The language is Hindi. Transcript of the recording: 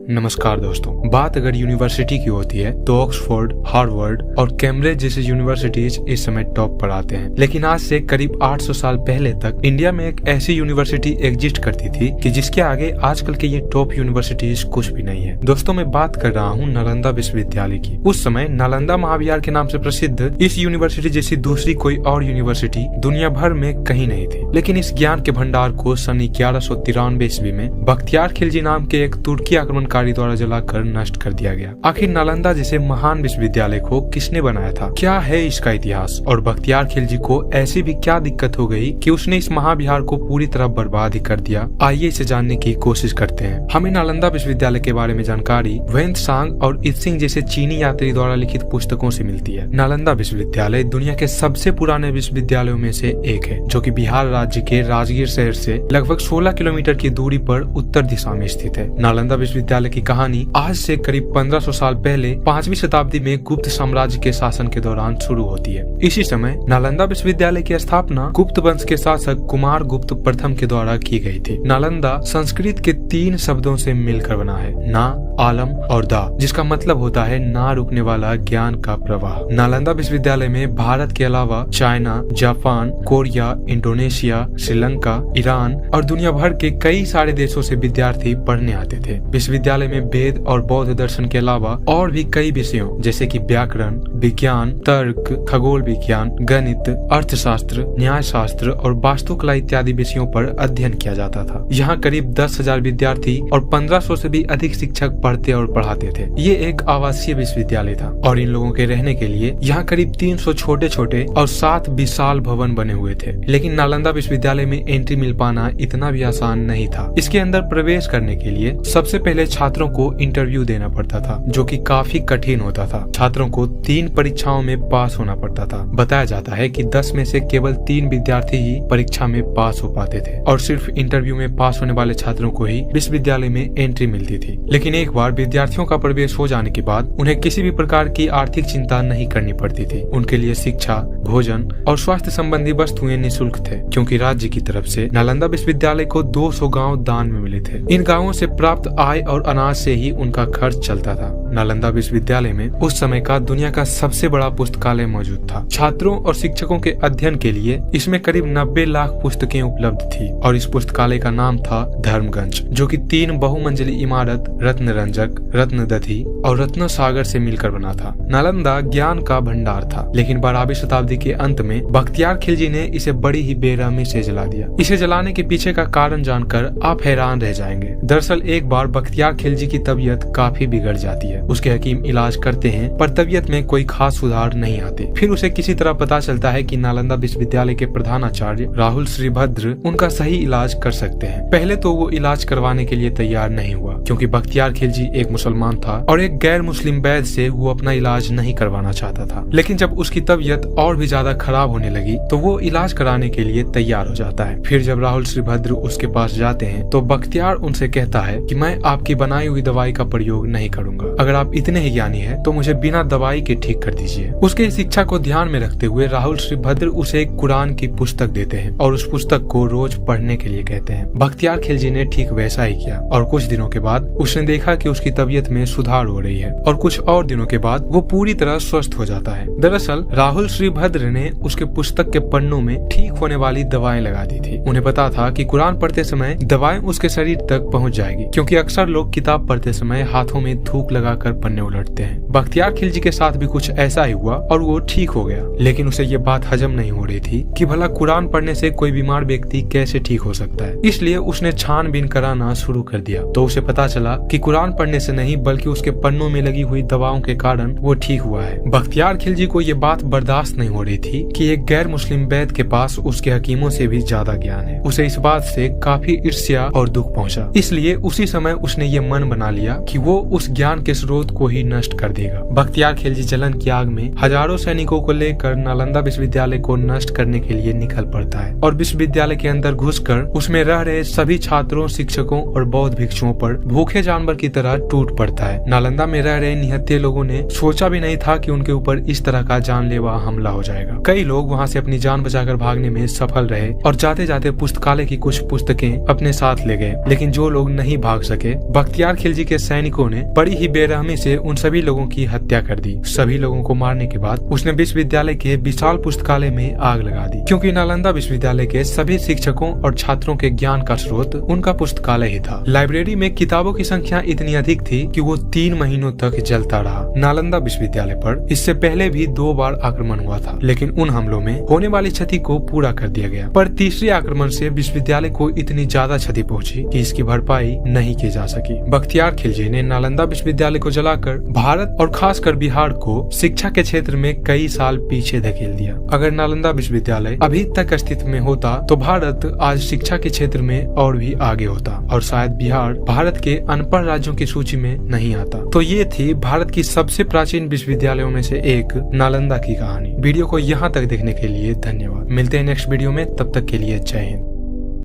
नमस्कार दोस्तों, बात अगर यूनिवर्सिटी की होती है तो ऑक्सफोर्ड, हार्वर्ड और कैम्ब्रिज जैसे यूनिवर्सिटीज इस समय टॉप पर आते हैं। लेकिन आज से करीब 800 साल पहले तक इंडिया में एक ऐसी यूनिवर्सिटी एग्जिस्ट करती थी कि जिसके आगे आजकल के ये टॉप यूनिवर्सिटीज कुछ भी नहीं है। दोस्तों, मैं बात कर रहा हूँ नालंदा विश्वविद्यालय की। उस समय नालंदा महाविहार के नाम से प्रसिद्ध इस यूनिवर्सिटी जैसी दूसरी कोई और यूनिवर्सिटी दुनिया भर में कहीं नहीं थी। लेकिन इस ज्ञान के भंडार को सन 1193 ईस्वी में बख्तियार खिलजी नाम के एक तुर्की आक्रमणकारी द्वारा जलाकर नष्ट कर दिया गया। आखिर नालंदा जैसे महान विश्वविद्यालय को किसने बनाया था, क्या है इसका इतिहास, और बख्तियार खिलजी को ऐसी भी क्या दिक्कत हो गई कि उसने इस महाविहार को पूरी तरह बर्बाद ही कर दिया। आइए इसे जानने की कोशिश करते हैं। हमें नालंदा विश्वविद्यालय के बारे में जानकारी वेंत्सांग और इत्सिंग जैसे चीनी यात्री द्वारा लिखित पुस्तकों से मिलती है। नालंदा विश्वविद्यालय दुनिया के सबसे पुराने विश्वविद्यालयों में से एक है, जो कि बिहार राज्य के राजगीर शहर से लगभग 16 किलोमीटर की दूरी पर उत्तर दिशा में स्थित है। नालंदा विश्वविद्यालय की कहानी आज से करीब 1500 साल पहले 5वीं शताब्दी में गुप्त साम्राज्य के शासन के दौरान शुरू होती है। इसी समय नालंदा विश्वविद्यालय की स्थापना गुप्त वंश के शासक कुमार गुप्त प्रथम के द्वारा की गई थी। नालंदा संस्कृत के 3 शब्दों से मिलकर बना है, ना, आलम और दा, जिसका मतलब होता है ना रुकने वाला ज्ञान का प्रवाह। नालंदा विश्वविद्यालय में भारत के अलावा China, Japan, Korea, Indonesia, Sri Lanka, Iran और दुनिया भर के कई सारे देशों से विद्यार्थी पढ़ने आते थे। विश्वविद्यालय में वेद और बौद्ध दर्शन के अलावा और भी कई विषयों जैसे कि व्याकरण, विज्ञान, तर्क, खगोल विज्ञान, गणित, अर्थशास्त्र, न्याय शास्त्र और वास्तुकला इत्यादि विषयों पर अध्ययन किया जाता था। यहाँ करीब 10,000 विद्यार्थी और 1500 से भी अधिक शिक्षक पढ़ते और पढ़ाते थे। ये एक आवासीय विश्वविद्यालय था और इन लोगों के रहने के लिए यहाँ करीब 300 छोटे छोटे और 7 विशाल भवन बने हुए थे। लेकिन नालंदा विश्वविद्यालय में एंट्री मिल पाना इतना भी आसान नहीं था। इसके अंदर प्रवेश करने के लिए सबसे पहले छात्रों को इंटरव्यू देना पड़ता था, जो कि काफी कठिन होता था। छात्रों को 3 परीक्षाओं में पास होना पड़ता था। बताया जाता है कि 10 में से केवल 3 विद्यार्थी ही परीक्षा में पास हो पाते थे और सिर्फ इंटरव्यू में पास होने वाले छात्रों को ही विश्वविद्यालय में एंट्री मिलती थी। लेकिन एक बार विद्यार्थियों का प्रवेश हो जाने के बाद उन्हें किसी भी प्रकार की आर्थिक चिंता नहीं करनी पड़ती थी। उनके लिए शिक्षा, भोजन और स्वास्थ्य संबंधी वस्तुएं निःशुल्क थे, क्योंकि राज्य की तरफ से नालंदा विश्वविद्यालय को 200 गाँव दान में मिले थे। इन गाँवों से प्राप्त आय और अनाज से ही उनका खर्च चलता था। नालंदा विश्वविद्यालय में उस समय का दुनिया का सबसे बड़ा पुस्तकालय मौजूद था। छात्रों और शिक्षकों के अध्ययन के लिए इसमें करीब 90 लाख पुस्तकें उपलब्ध थी और इस पुस्तकालय का नाम था धर्मगंज, जो कि 3 बहुमंजिली इमारत रत्नरंजक, रत्नदधि और रत्न सागर से मिलकर बना था। नालंदा ज्ञान का भंडार था, लेकिन 12वीं शताब्दी के अंत में बख्तियार खिलजी ने इसे बड़ी ही बेरहमी से जला दिया। इसे जलाने के पीछे का कारण जानकर आप हैरान रह जाएंगे। दरअसल एक बार बख्तियार खिलजी की तबीयत काफी बिगड़ जाती है। उसके हकीम इलाज करते हैं पर तबीयत में कोई खास सुधार नहीं आते। फिर उसे किसी तरह पता चलता है कि नालंदा विश्वविद्यालय के प्रधानाचार्य राहुल श्रीभद्र उनका सही इलाज कर सकते हैं। पहले तो वो इलाज करवाने के लिए तैयार नहीं हुआ, क्योंकि बख्तियार खिलजी एक मुसलमान था और एक गैर मुस्लिम वैद्य से वो अपना इलाज नहीं करवाना चाहता था। लेकिन जब उसकी तबीयत और भी ज्यादा खराब होने लगी तो वो इलाज कराने के लिए तैयार हो जाता है। फिर जब राहुल श्रीभद्र उसके पास जाते हैं तो बख्तियार उनसे कहता है कि मैं आपकी बनाई हुई दवाई का प्रयोग नहीं करूंगा। अगर आप इतने ही ज्ञानी हैं तो मुझे बिना दवाई के ठीक कर दीजिए। उसके इस इच्छा को ध्यान में रखते हुए राहुल श्रीभद्र उसे एक कुरान की पुस्तक देते हैं और उस पुस्तक को रोज पढ़ने के लिए कहते हैं। बख्तियार खिलजी ने ठीक वैसा ही किया और कुछ दिनों के बाद उसने देखा कि उसकी तबीयत में सुधार हो रही है और कुछ और दिनों के बाद वो पूरी तरह स्वस्थ हो जाता है। दरअसल राहुल श्रीभद्र ने उसके पुस्तक के पन्नों में ठीक होने वाली दवाएं लगा दी थी। उन्हें पता था कि कुरान पढ़ते समय दवाएं उसके शरीर तक पहुंच जाएगी, क्योंकि अक्सर लोग किताब पढ़ते समय हाथों में थूक लगाकर पन्ने उलटते हैं। बख्तियार खिलजी के साथ भी कुछ ऐसा ही हुआ और वो ठीक हो गया। लेकिन उसे ये बात हजम नहीं हो रही थी कि भला कुरान पढ़ने से कोई बीमार व्यक्ति कैसे ठीक हो सकता है। इसलिए उसने छानबीन कराना शुरू कर दिया तो उसे पता चला कि कुरान पढ़ने से नहीं बल्कि उसके पन्नों में लगी हुई दवाओं के कारण वो ठीक हुआ है। बख्तियार खिलजी को ये बात बर्दाश्त नहीं हो रही थी कि एक गैर मुस्लिम वैद्य के पास उसके हकीमों से भी ज्यादा ज्ञान है। उसे इस बात से काफी ईर्ष्या और दुख पहुंचा। इसलिए उसी समय उसने ये मन बना लिया कि वो उस ज्ञान के स्रोत को ही नष्ट कर देगा। बख्तियार खिलजी जलन की आग में हजारों सैनिकों को लेकर नालंदा विश्वविद्यालय को नष्ट करने के लिए निकल पड़ता है और विश्वविद्यालय के अंदर घुसकर उसमें रह रहे सभी छात्रों, शिक्षकों और बौद्ध भिक्षुओं पर भूखे जानवर की तरह टूट पड़ता है। नालंदा में रह रहे निहत्थे लोगों ने सोचा भी नहीं था कि उनके ऊपर इस तरह का जानलेवा हमला हो जाएगा। कई लोग वहाँ से अपनी जान बचाकर भागने में सफल रहे और जाते जाते पुस्तकालय की कुछ पुस्तकें अपने साथ ले गए, लेकिन जो लोग नहीं भाग सके, बख्तियार खिलजी के सैनिकों ने बड़ी ही बेरहमी से उन सभी लोगों की हत्या कर दी। सभी लोगों को मारने के बाद उसने विश्वविद्यालय के विशाल पुस्तकालय में आग लगा दी, क्योंकि नालंदा विश्वविद्यालय के सभी शिक्षकों और छात्रों के ज्ञान का स्रोत उनका पुस्तकालय ही था। लाइब्रेरी में किताबों की संख्या इतनी अधिक थी कि वो 3 महीनों तक जलता रहा। नालंदा विश्वविद्यालय पर इससे पहले भी 2 बार आक्रमण हुआ था, लेकिन उन हमलों में होने वाली क्षति को पूरा कर दिया गया। पर तीसरे आक्रमण से विश्वविद्यालय को इतनी ज्यादा क्षति पहुंची कि इसकी भरपाई नहीं की जा सकी। बख्तियार खिलजी ने नालंदा विश्वविद्यालय को जलाकर भारत और खासकर बिहार को शिक्षा के क्षेत्र में कई साल पीछे धकेल दिया। अगर नालंदा विश्वविद्यालय अभी तक अस्तित्व में होता तो भारत आज शिक्षा के क्षेत्र में और भी आगे होता और शायद बिहार भारत के अनपढ़ राज्यों की सूची में नहीं आता। तो ये थी भारत की सबसे प्राचीन विश्वविद्यालयों में से एक नालंदा की कहानी। वीडियो को यहाँ तक देखने के लिए धन्यवाद। मिलते हैं नेक्स्ट वीडियो में, तब तक के लिए जय हिंद।